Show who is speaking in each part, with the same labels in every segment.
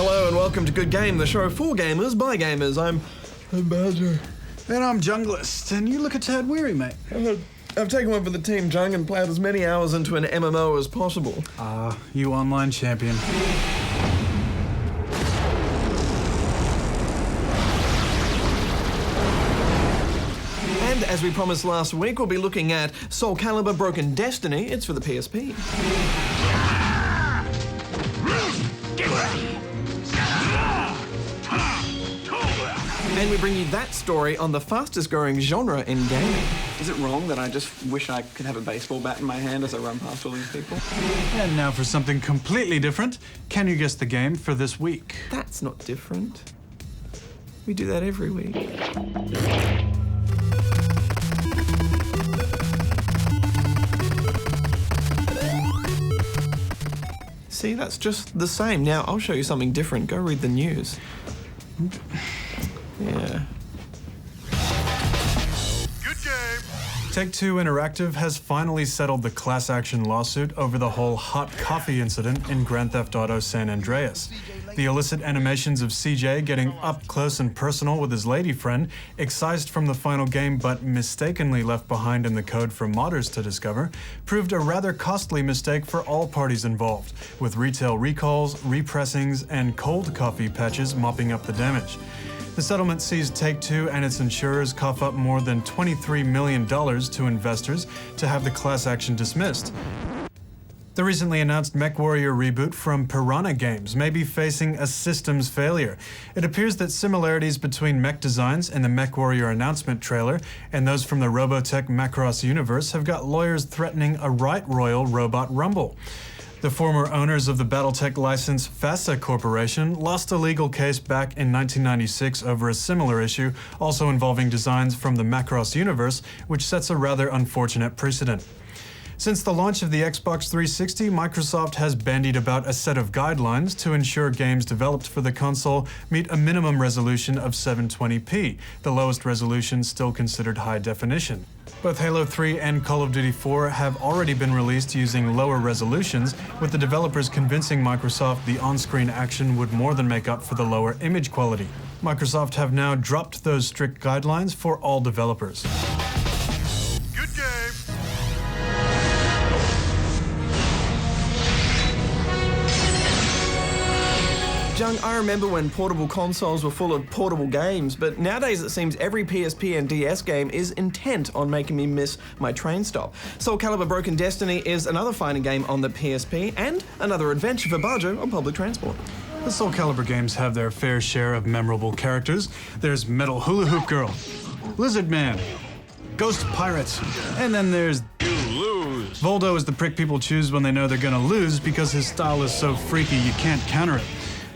Speaker 1: Hello and welcome to Good Game, the show for gamers by gamers. I'm Bajo.
Speaker 2: And I'm Junglist, and you look a tad weary, mate.
Speaker 1: I've taken one for the team, Jung, and played as many hours into an MMO as possible.
Speaker 2: You online champion.
Speaker 1: And as we promised last week, we'll be looking at Soul Calibur Broken Destiny. It's for the PSP. And we bring you that story on the fastest growing genre in gaming.
Speaker 3: Is it wrong that I just wish I could have a baseball bat in my hand as I run past all these people?
Speaker 2: And now for something completely different. Can you guess the game for this week?
Speaker 1: That's not different. We do that every week. See, that's just the same. Now, I'll show you something different. Go read the news. Yeah.
Speaker 4: Good game.
Speaker 2: Take-Two Interactive has finally settled the class action lawsuit over the whole hot coffee incident in Grand Theft Auto San Andreas. The illicit animations of CJ getting up close and personal with his lady friend, excised from the final game but mistakenly left behind in the code for modders to discover, proved a rather costly mistake for all parties involved, with retail recalls, repressings, and cold coffee patches mopping up the damage. The settlement sees Take-Two and its insurers cough up more than $23 million to investors to have the class action dismissed. The recently announced MechWarrior reboot from Piranha Games may be facing a systems failure. It appears that similarities between mech designs in the MechWarrior announcement trailer and those from the Robotech Macross universe have got lawyers threatening a right royal robot rumble. The former owners of the Battletech license FASA Corporation lost a legal case back in 1996 over a similar issue, also involving designs from the Macross universe, which sets a rather unfortunate precedent. Since the launch of the Xbox 360, Microsoft has bandied about a set of guidelines to ensure games developed for the console meet a minimum resolution of 720p, the lowest resolution still considered high definition. Both Halo 3 and Call of Duty 4 have already been released using lower resolutions, with the developers convincing Microsoft the on-screen action would more than make up for the lower image quality. Microsoft have now dropped those strict guidelines for all developers.
Speaker 4: Good game.
Speaker 1: Jung, I remember when portable consoles were full of portable games, but nowadays it seems every PSP and DS game is intent on making me miss my train stop. Soul Calibur Broken Destiny is another fighting game on the PSP and another adventure for Bajo on public transport.
Speaker 2: The Soul Calibur games have their fair share of memorable characters. There's Metal Hula Hoop Girl, Lizard Man, Ghost Pirates, and then there's Voldo is the prick people choose when they know they're gonna lose because his style is so freaky you can't counter it.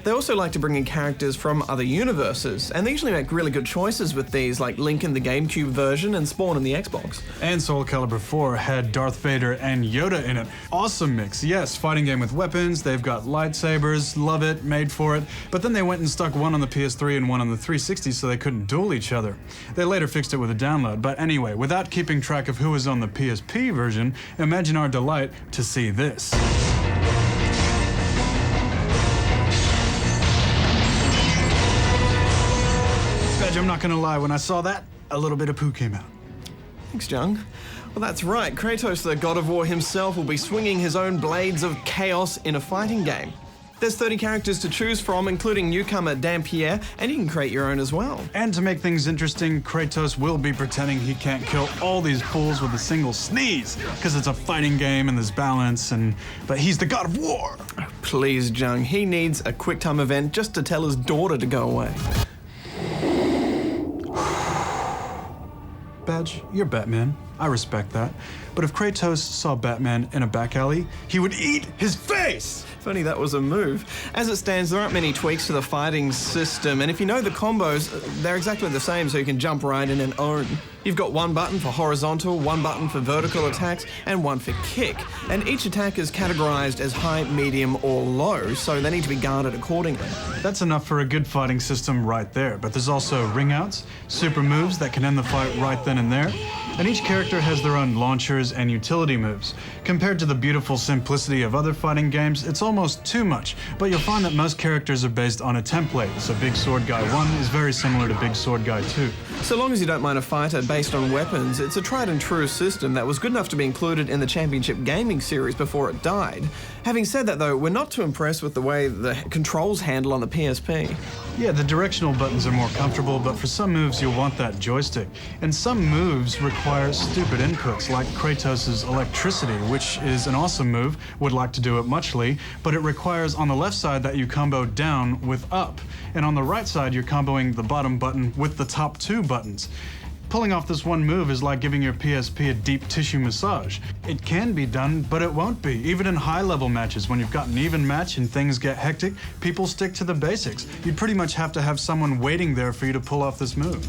Speaker 1: They also like to bring in characters from other universes, and they usually make really good choices with these, like Link in the GameCube version and Spawn in the Xbox.
Speaker 2: And Soul Calibur 4 had Darth Vader and Yoda in it. Awesome mix. Yes, fighting game with weapons, they've got lightsabers, love it, made for it. But then they went and stuck one on the PS3 and one on the 360 so they couldn't duel each other. They later fixed it with a download, but anyway, without keeping track of who was on the PSP version, imagine our delight to see this. I'm not gonna lie, when I saw that, a little bit of poo came out.
Speaker 1: Thanks, Jung. Well, that's right. Kratos, the god of war himself, will be swinging his own blades of chaos in a fighting game. There's 30 characters to choose from, including newcomer Dampierre, and you can create your own as well.
Speaker 2: And to make things interesting, Kratos will be pretending he can't kill all these fools with a single sneeze, because it's a fighting game and there's balance, but he's the god of war.
Speaker 1: Oh, please, Jung. He needs a QuickTime event just to tell his daughter to go away.
Speaker 2: Badge, you're Batman. I respect that. But if Kratos saw Batman in a back alley, he would eat his face!
Speaker 1: If only that was a move. As it stands, there aren't many tweaks to the fighting system, and if you know the combos, they're exactly the same, so you can jump right in and own. You've got one button for horizontal, one button for vertical attacks, and one for kick. And each attack is categorized as high, medium, or low, so they need to be guarded accordingly.
Speaker 2: That's enough for a good fighting system right there, but there's also ring outs, super moves that can end the fight right then and there, and each character has their own launchers and utility moves. Compared to the beautiful simplicity of other fighting games, it's almost too much, but you'll find that most characters are based on a template, so Big Sword Guy 1 is very similar to Big Sword Guy 2.
Speaker 1: So long as you don't mind a fighter based on weapons, it's a tried and true system that was good enough to be included in the Championship Gaming series before it died. Having said that though, we're not too impressed with the way the controls handle on the PSP.
Speaker 2: Yeah, the directional buttons are more comfortable, but for some moves you'll want that joystick. And some moves require stupid inputs, like Kratos' electricity, which is an awesome move, would like to do it muchly, but it requires on the left side that you combo down with up, and on the right side you're comboing the bottom button with the top two buttons. Pulling off this one move is like giving your PSP a deep tissue massage. It can be done, but it won't be. Even in high-level matches, when you've got an even match and things get hectic, people stick to the basics. You'd pretty much have to have someone waiting there for you to pull off this move.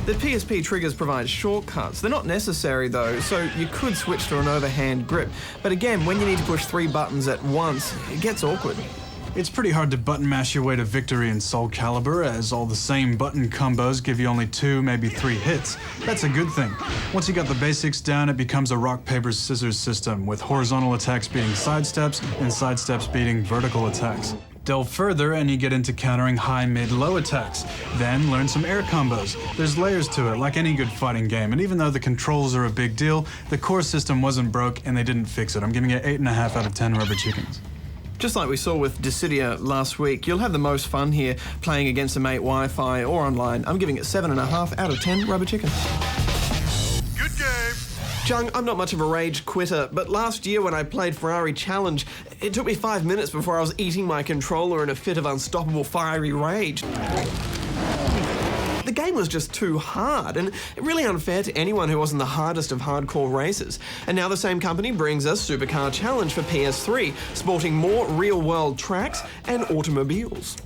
Speaker 1: The PSP triggers provide shortcuts. They're not necessary though, so you could switch to an overhand grip. But again, when you need to push 3 buttons at once, it gets awkward.
Speaker 2: It's pretty hard to button mash your way to victory in Soul Calibur, as all the same button combos give you only 2, maybe 3 hits. That's a good thing. Once you got the basics down, it becomes a rock, paper, scissors system, with horizontal attacks being sidesteps and sidesteps beating vertical attacks. Delve further and you get into countering high, mid, low attacks. Then learn some air combos. There's layers to it, like any good fighting game, and even though the controls are a big deal, the core system wasn't broke and they didn't fix it. I'm giving it 8.5 out of 10 rubber chickens.
Speaker 1: Just like we saw with Dissidia last week, you'll have the most fun here playing against a mate Wi-Fi or online. I'm giving it 7.5 out of 10 rubber chickens.
Speaker 4: Good game.
Speaker 1: Jung, I'm not much of a rage quitter, but last year when I played Ferrari Challenge, it took me 5 minutes before I was eating my controller in a fit of unstoppable fiery rage. The game was just too hard, and really unfair to anyone who wasn't the hardest of hardcore racers. And now the same company brings us Supercar Challenge for PS3, sporting more real-world tracks and automobiles.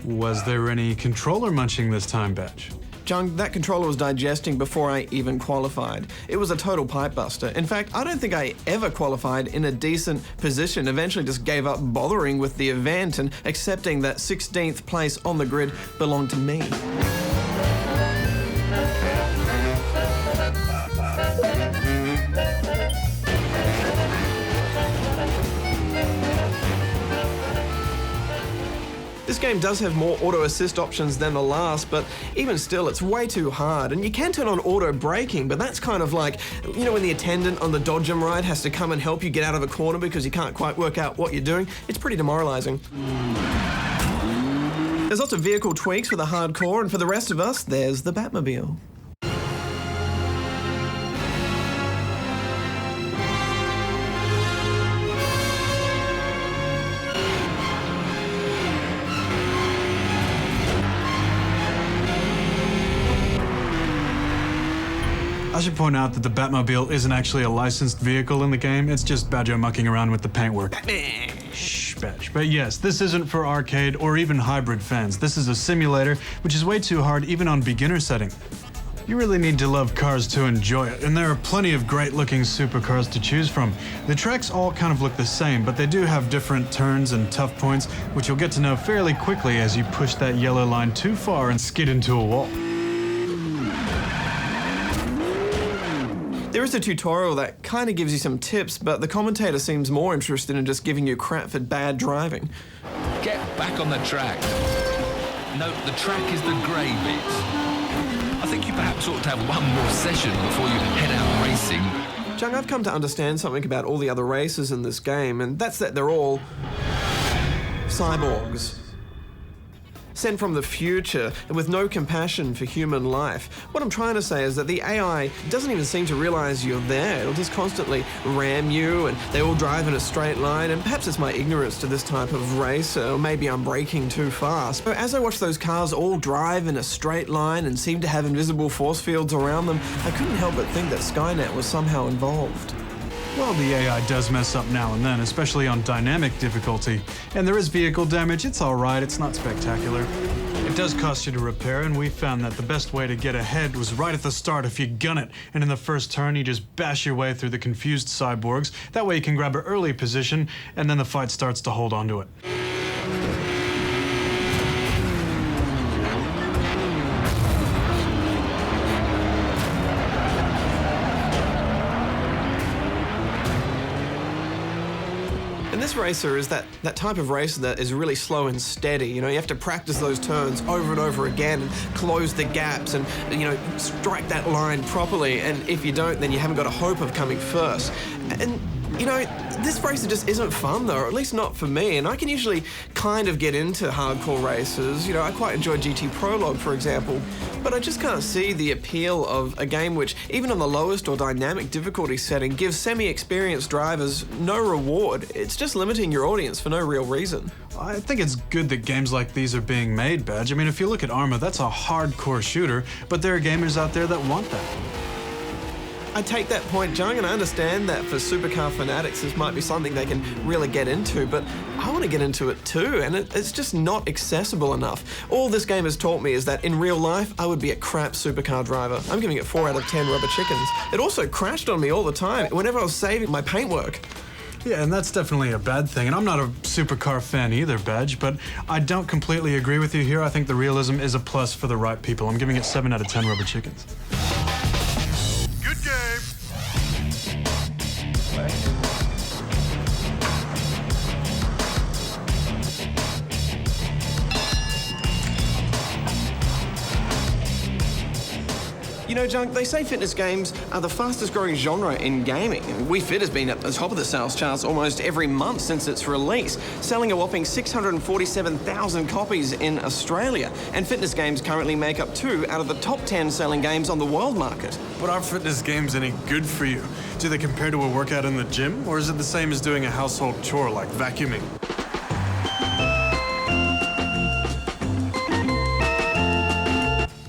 Speaker 2: Was there any controller munching this time, Batch?
Speaker 1: Jung, that controller was digesting before I even qualified. It was a total pipe buster. In fact, I don't think I ever qualified in a decent position. Eventually just gave up bothering with the event and accepting that 16th place on the grid belonged to me. This game does have more auto assist options than the last, but even still, it's way too hard. And you can turn on auto braking, but that's kind of like, you know, when the attendant on the Dodgem ride has to come and help you get out of a corner because you can't quite work out what you're doing. It's pretty demoralizing. There's lots of vehicle tweaks for the hardcore, and for the rest of us, there's the Batmobile.
Speaker 2: I should point out that the Batmobile isn't actually a licensed vehicle in the game, it's just Badger mucking around with the paintwork. Shh, Batch. But yes, this isn't for arcade or even hybrid fans. This is a simulator, which is way too hard even on beginner setting. You really need to love cars to enjoy it, and there are plenty of great-looking supercars to choose from. The tracks all kind of look the same, but they do have different turns and tough points, which you'll get to know fairly quickly as you push that yellow line too far and skid into a wall.
Speaker 1: There is a tutorial that kind of gives you some tips, but the commentator seems more interested in just giving you crap for bad driving.
Speaker 5: Get back on the track. No, the track is the grey bit. I think you perhaps ought to have one more session before you head out racing.
Speaker 1: Jung, I've come to understand something about all the other races in this game, and that's that they're all cyborgs. Sent from the future and with no compassion for human life. What I'm trying to say is that the AI doesn't even seem to realize you're there. It'll just constantly ram you, and they all drive in a straight line, and perhaps it's my ignorance to this type of race, or maybe I'm braking too fast. But as I watch those cars all drive in a straight line and seem to have invisible force fields around them, I couldn't help but think that Skynet was somehow involved.
Speaker 2: Well, the AI does mess up now and then, especially on dynamic difficulty. And there is vehicle damage. It's all right. It's not spectacular. It does cost you to repair, and we found that the best way to get ahead was right at the start if you gun it. And in the first turn, you just bash your way through the confused cyborgs. That way you can grab an early position, and then the fight starts to hold on to it.
Speaker 1: And this racer is that type of racer that is really slow and steady. You know, you have to practice those turns over and over again and close the gaps and, you know, strike that line properly. And if you don't, then you haven't got a hope of coming first. And, you know, this racer just isn't fun, though, or at least not for me. And I can usually kind of get into hardcore races. You know, I quite enjoy GT Prologue, for example. But I just can't see the appeal of a game which, even on the lowest or dynamic difficulty setting, gives semi-experienced drivers no reward. It's just limiting your audience for no real reason.
Speaker 2: I think it's good that games like these are being made, Badge. I mean, if you look at Arma, that's a hardcore shooter, but there are gamers out there that want that.
Speaker 1: I take that point, Jung, and I understand that for supercar fanatics this might be something they can really get into, but I want to get into it too, and it's just not accessible enough. All this game has taught me is that in real life, I would be a crap supercar driver. I'm giving it 4 out of 10 rubber chickens. It also crashed on me all the time whenever I was saving my paintwork.
Speaker 2: Yeah, and that's definitely a bad thing. And I'm not a supercar fan either, Badge, but I don't completely agree with you here. I think the realism is a plus for the right people. I'm giving it 7 out of 10 rubber chickens.
Speaker 4: Good game.
Speaker 1: You know, Junk, they say fitness games are the fastest growing genre in gaming. Wii Fit has been at the top of the sales charts almost every month since its release, selling a whopping 647,000 copies in Australia. And fitness games currently make up 2 out of the top 10 selling games on the world market.
Speaker 2: But are fitness games any good for you? Do they compare to a workout in the gym, or is it the same as doing a household chore like vacuuming?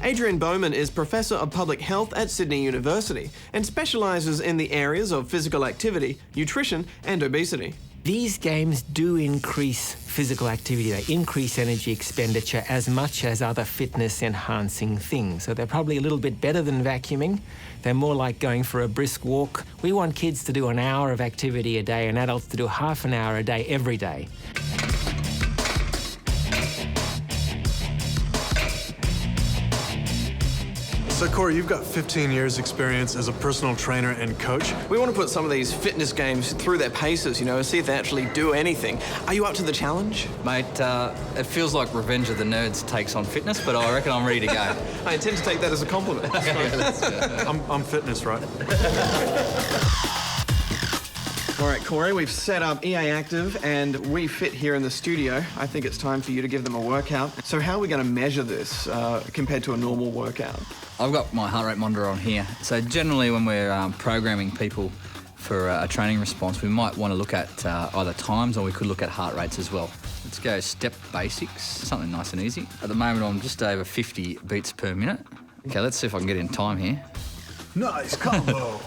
Speaker 1: Adrian Bowman is Professor of Public Health at Sydney University and specialises in the areas of physical activity, nutrition and obesity.
Speaker 6: These games do increase physical activity. They increase energy expenditure as much as other fitness-enhancing things. So they're probably a little bit better than vacuuming. They're more like going for a brisk walk. We want kids to do an hour of activity a day and adults to do half an hour a day every day.
Speaker 2: So, Corey, you've got 15 years experience as a personal trainer and coach.
Speaker 1: We want to put some of these fitness games through their paces, you know, and see if they actually do anything. Are you up to the challenge?
Speaker 7: Mate, it feels like Revenge of the Nerds takes on fitness, but I reckon I'm ready to go.
Speaker 1: I intend to take that as a compliment.
Speaker 2: I'm fitness, right?
Speaker 1: All right, Corey, we've set up EA Active and Wii Fit here in the studio. I think it's time for you to give them a workout. So how are we going to measure this compared to a normal workout?
Speaker 7: I've got my heart rate monitor on here. So generally when we're programming people for a training response, we might want to look at either times or we could look at heart rates as well. Let's go step basics, something nice and easy. At the moment, I'm just over 50 beats per minute. Okay, let's see if I can get in time here.
Speaker 2: Nice combo.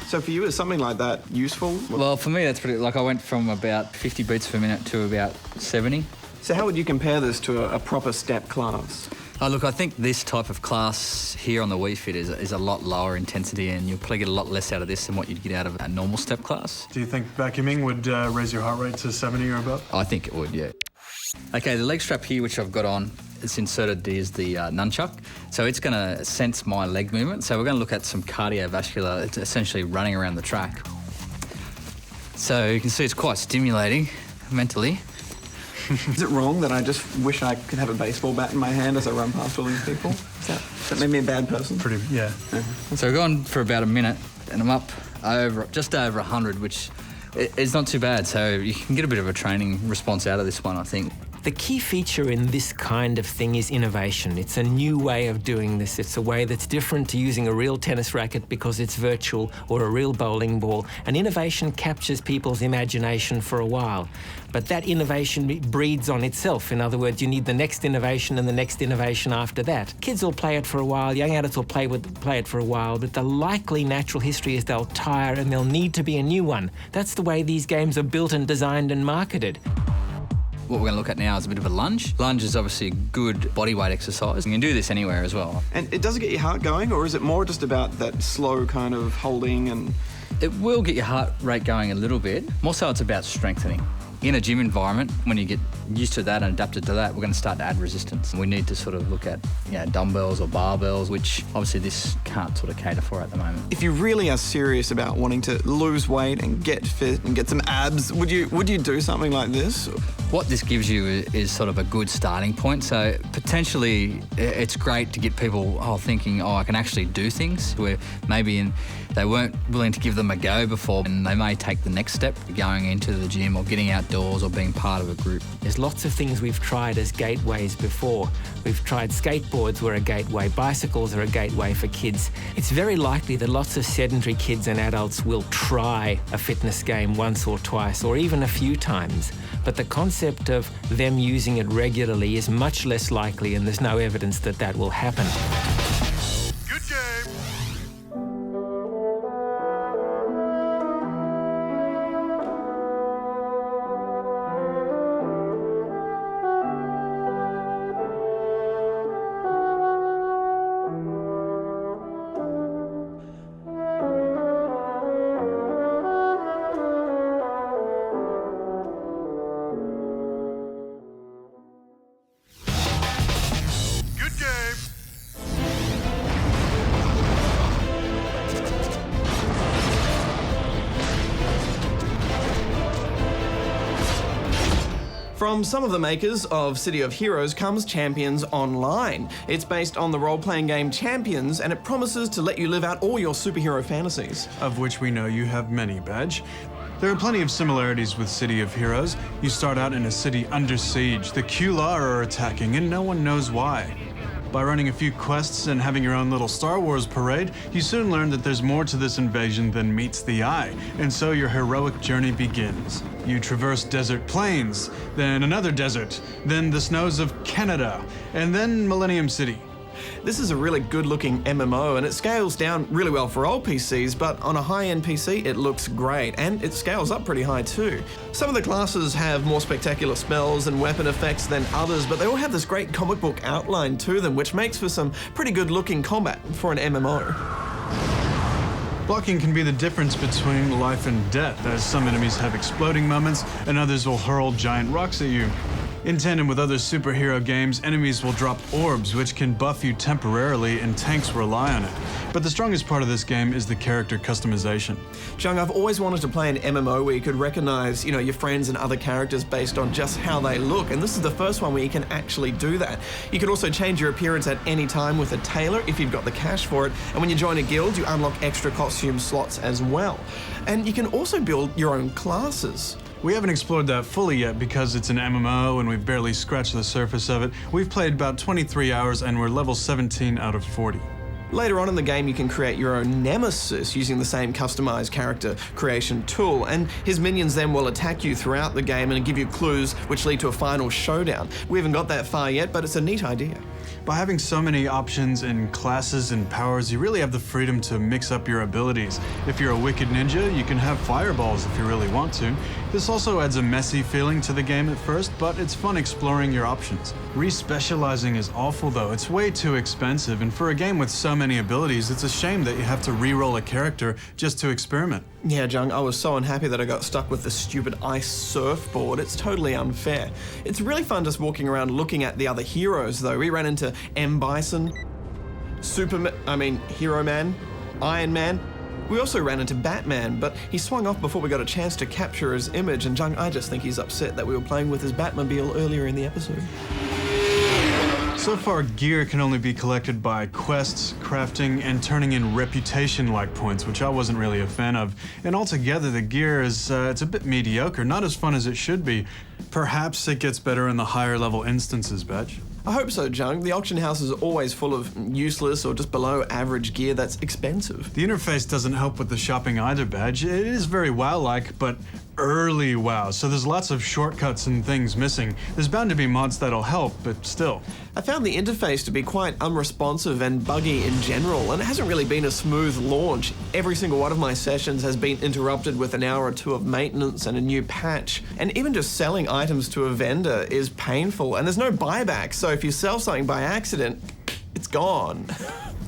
Speaker 1: So for you, is something like that useful?
Speaker 7: Well, for me, that's pretty, like I went from about 50 beats per minute to about 70.
Speaker 1: So how would you compare this to a proper step class?
Speaker 7: Oh, look, I think this type of class here on the Wii Fit is a lot lower intensity and you'll probably get a lot less out of this than what you'd get out of a normal step class.
Speaker 2: Do you think vacuuming would raise your heart rate to 70 or above?
Speaker 7: I think it would, yeah. Okay, the leg strap here, which I've got on, it's inserted is the nunchuck. So it's going to sense my leg movement. So we're going to look at some cardiovascular, it's essentially running around the track. So you can see it's quite stimulating mentally.
Speaker 3: Is it wrong that I just wish I could have a baseball bat in my hand as I run past all these people? Does that make me a bad person?
Speaker 2: Pretty, yeah.
Speaker 7: So we've gone for about a minute and I'm up just over 100, which is not too bad. So you can get a bit of a training response out of this one, I think.
Speaker 6: The key feature in this kind of thing is innovation. It's a new way of doing this. It's a way that's different to using a real tennis racket because it's virtual, or a real bowling ball. And innovation captures people's imagination for a while. But that innovation breeds on itself. In other words, you need the next innovation and the next innovation after that. Kids will play it for a while, young adults will play it for a while, but the likely natural history is they'll tire and there'll need to be a new one. That's the way these games are built and designed and marketed.
Speaker 7: What we're going to look at now is a bit of a lunge. Lunge is obviously a good body weight exercise. You can do this anywhere as well.
Speaker 3: And it does get your heart going, or is it more just about that slow kind of holding and...
Speaker 7: It will get your heart rate going a little bit. More so it's about strengthening. In a gym environment, when you get used to that and adapted to that, we're going to start to add resistance. We need to sort of look at dumbbells or barbells, which obviously this can't sort of cater for at the moment.
Speaker 3: If you really are serious about wanting to lose weight and get fit and get some abs, would you do something like this?
Speaker 7: What this gives you is sort of a good starting point. So potentially it's great to get people thinking, I can actually do things, where maybe they weren't willing to give them a go before, and they may take the next step, going into the gym or getting outdoors or being part of a group.
Speaker 6: There's lots of things we've tried as gateways before. We've tried skateboards were a gateway, bicycles are a gateway for kids. It's very likely that lots of sedentary kids and adults will try a fitness game once or twice, or even a few times. But the concept of them using it regularly is much less likely, and there's no evidence that that will happen.
Speaker 4: Good game. Good game.
Speaker 1: From some of the makers of City of Heroes comes Champions Online. It's based on the role-playing game Champions, and it promises to let you live out all your superhero fantasies.
Speaker 2: Of which we know you have many, Badge. There are plenty of similarities with City of Heroes. You start out in a city under siege. The Kular are attacking, and no one knows why. By running a few quests and having your own little Star Wars parade, you soon learn that there's more to this invasion than meets the eye, and so your heroic journey begins. You traverse desert plains, then another desert, then the snows of Canada, and then Millennium City.
Speaker 1: This is a really good-looking MMO, and it scales down really well for old PCs, but on a high-end PC it looks great, and it scales up pretty high too. Some of the classes have more spectacular spells and weapon effects than others, but they all have this great comic book outline to them, which makes for some pretty good-looking combat for an MMO.
Speaker 2: Blocking can be the difference between life and death, as some enemies have exploding moments and others will hurl giant rocks at you. In tandem with other superhero games, enemies will drop orbs, which can buff you temporarily, and tanks rely on it. But the strongest part of this game is the character customization.
Speaker 1: Jung, I've always wanted to play an MMO where you could recognize, your friends and other characters based on just how they look, and this is the first one where you can actually do that. You can also change your appearance at any time with a tailor if you've got the cash for it, and when you join a guild, you unlock extra costume slots as well. And you can also build your own classes.
Speaker 2: We haven't explored that fully yet because it's an MMO and we've barely scratched the surface of it. We've played about 23 hours and we're level 17 out of 40.
Speaker 1: Later on in the game, you can create your own nemesis using the same customized character creation tool, and his minions then will attack you throughout the game and give you clues which lead to a final showdown. We haven't got that far yet, but it's a neat idea.
Speaker 2: By having so many options in classes and powers, you really have the freedom to mix up your abilities. If you're a wicked ninja, you can have fireballs if you really want to. This also adds a messy feeling to the game at first, but it's fun exploring your options. Re-specializing is awful though. It's way too expensive, and for a game with so many abilities, it's a shame that you have to re-roll a character just to experiment.
Speaker 1: Yeah, Jung, I was so unhappy that I got stuck with the stupid ice surfboard. It's totally unfair. It's really fun just walking around looking at the other heroes, though. We ran into M. Bison, Hero Man, Iron Man. We also ran into Batman, but he swung off before we got a chance to capture his image, and Jung, I just think he's upset that we were playing with his Batmobile earlier in the episode.
Speaker 2: So far, gear can only be collected by quests, crafting, and turning in reputation-like points, which I wasn't really a fan of. And altogether, the gear is it's a bit mediocre, not as fun as it should be. Perhaps it gets better in the higher-level instances, Badge.
Speaker 1: I hope so, Jung. The auction house is always full of useless or just below average gear that's expensive.
Speaker 2: The interface doesn't help with the shopping either, Badge. It is very WoW-like, but early WoW, so there's lots of shortcuts and things missing. There's bound to be mods that'll help, but still.
Speaker 1: I found the interface to be quite unresponsive and buggy in general, and it hasn't really been a smooth launch. Every single one of my sessions has been interrupted with an hour or two of maintenance and a new patch. And even just selling items to a vendor is painful, and there's no buyback, so if you sell something by accident, it's gone.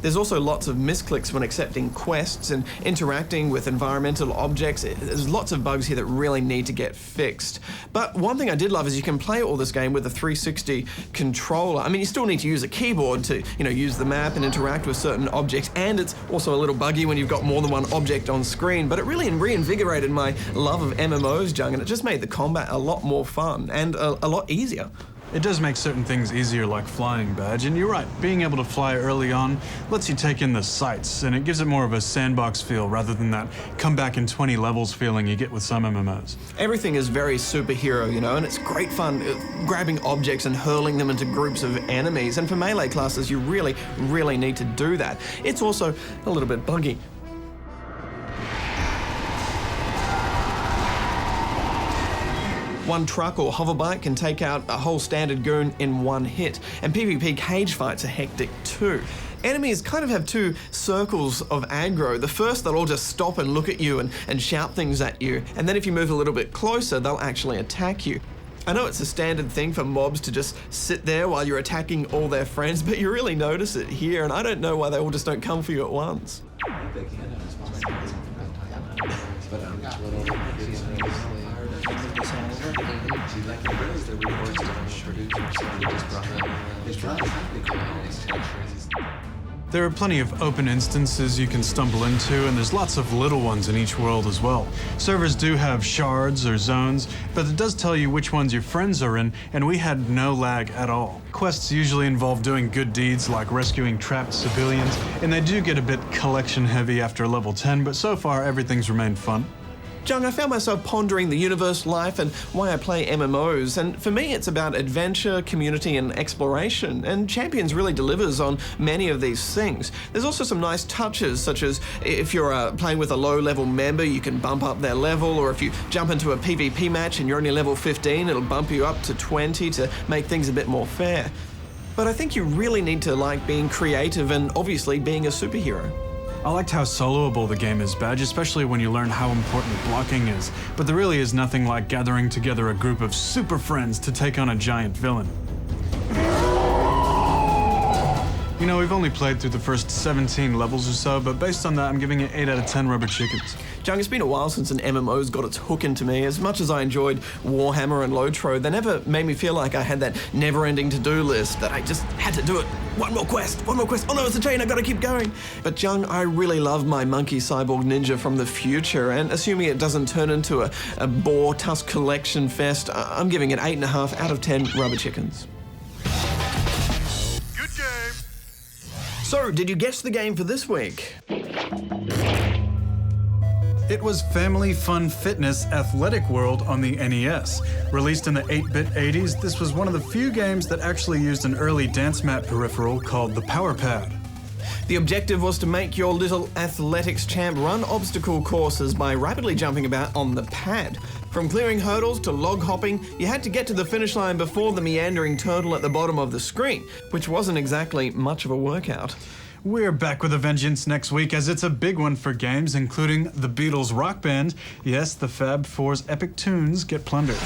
Speaker 1: There's also lots of misclicks when accepting quests and interacting with environmental objects. There's lots of bugs here that really need to get fixed. But one thing I did love is you can play all this game with a 360 controller. I mean, you still need to use a keyboard to, use the map and interact with certain objects, and it's also a little buggy when you've got more than one object on screen, but it really reinvigorated my love of MMOs, Jung, and it just made the combat a lot more fun and a lot easier.
Speaker 2: It does make certain things easier, like flying, Badge, and you're right, being able to fly early on lets you take in the sights, and it gives it more of a sandbox feel rather than that come back in 20 levels feeling you get with some MMOs.
Speaker 1: Everything is very superhero, and it's great fun grabbing objects and hurling them into groups of enemies, and for melee classes you really, really need to do that. It's also a little bit buggy. One truck or hoverbike can take out a whole standard goon in one hit, and PvP cage fights are hectic too. Enemies kind of have two circles of aggro. The first, they'll all just stop and look at you and shout things at you, and then if you move a little bit closer, they'll actually attack you. I know it's a standard thing for mobs to just sit there while you're attacking all their friends, but you really notice it here, and I don't know why they all just don't come for you at once.
Speaker 2: There are plenty of open instances you can stumble into, and there's lots of little ones in each world as well. Servers do have shards or zones, but it does tell you which ones your friends are in, and we had no lag at all. Quests usually involve doing good deeds like rescuing trapped civilians, and they do get a bit collection heavy after level 10, but so far everything's remained fun.
Speaker 1: Jung, I found myself pondering the universe, life, and why I play MMOs, and for me it's about adventure, community, and exploration, and Champions really delivers on many of these things. There's also some nice touches, such as if you're playing with a low-level member, you can bump up their level, or if you jump into a PvP match and you're only level 15, it'll bump you up to 20 to make things a bit more fair. But I think you really need to like being creative and obviously being a superhero.
Speaker 2: I liked how soloable the game is, Badge, especially when you learn how important blocking is. But there really is nothing like gathering together a group of super friends to take on a giant villain. We've only played through the first 17 levels or so, but based on that, I'm giving it 8 out of 10 rubber chickens.
Speaker 1: Jung, it's been a while since an MMO's got its hook into me. As much as I enjoyed Warhammer and Lotro, they never made me feel like I had that never-ending to-do list, that I just had to do it. One more quest. Oh no, it's a chain, I gotta keep going. But Jung, I really love my monkey cyborg ninja from the future, and assuming it doesn't turn into a boar tusk collection fest, I'm giving it 8.5 out of 10 rubber chickens. So, did you guess the game for this week?
Speaker 2: It was Family Fun Fitness Athletic World on the NES. Released in the 8-bit 80s, this was one of the few games that actually used an early dance mat peripheral called the Power Pad.
Speaker 1: The objective was to make your little athletics champ run obstacle courses by rapidly jumping about on the pad. From clearing hurdles to log hopping, you had to get to the finish line before the meandering turtle at the bottom of the screen, which wasn't exactly much of a workout.
Speaker 2: We're back with a vengeance next week, as it's a big one for games, including the Beatles rock band. Yes, the Fab Four's epic tunes get plundered.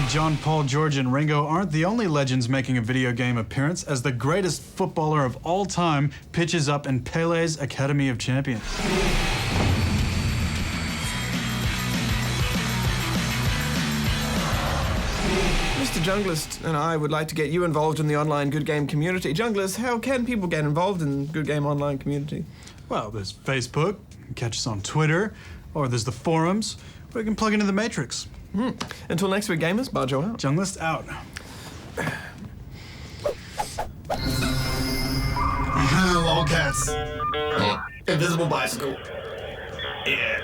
Speaker 2: John, Paul, George, and Ringo aren't the only legends making a video game appearance, as the greatest footballer of all time pitches up in Pele's Academy of Champions.
Speaker 1: Mr. Junglist and I would like to get you involved in the online good game community. Junglist, how can people get involved in good game online community?
Speaker 2: Well, there's Facebook, you can catch us on Twitter, or there's the forums, where you can plug into the Matrix.
Speaker 1: Until next week, gamers, Bajo out.
Speaker 2: Junglist out.
Speaker 1: Lolcats. Invisible bicycle. Yeah.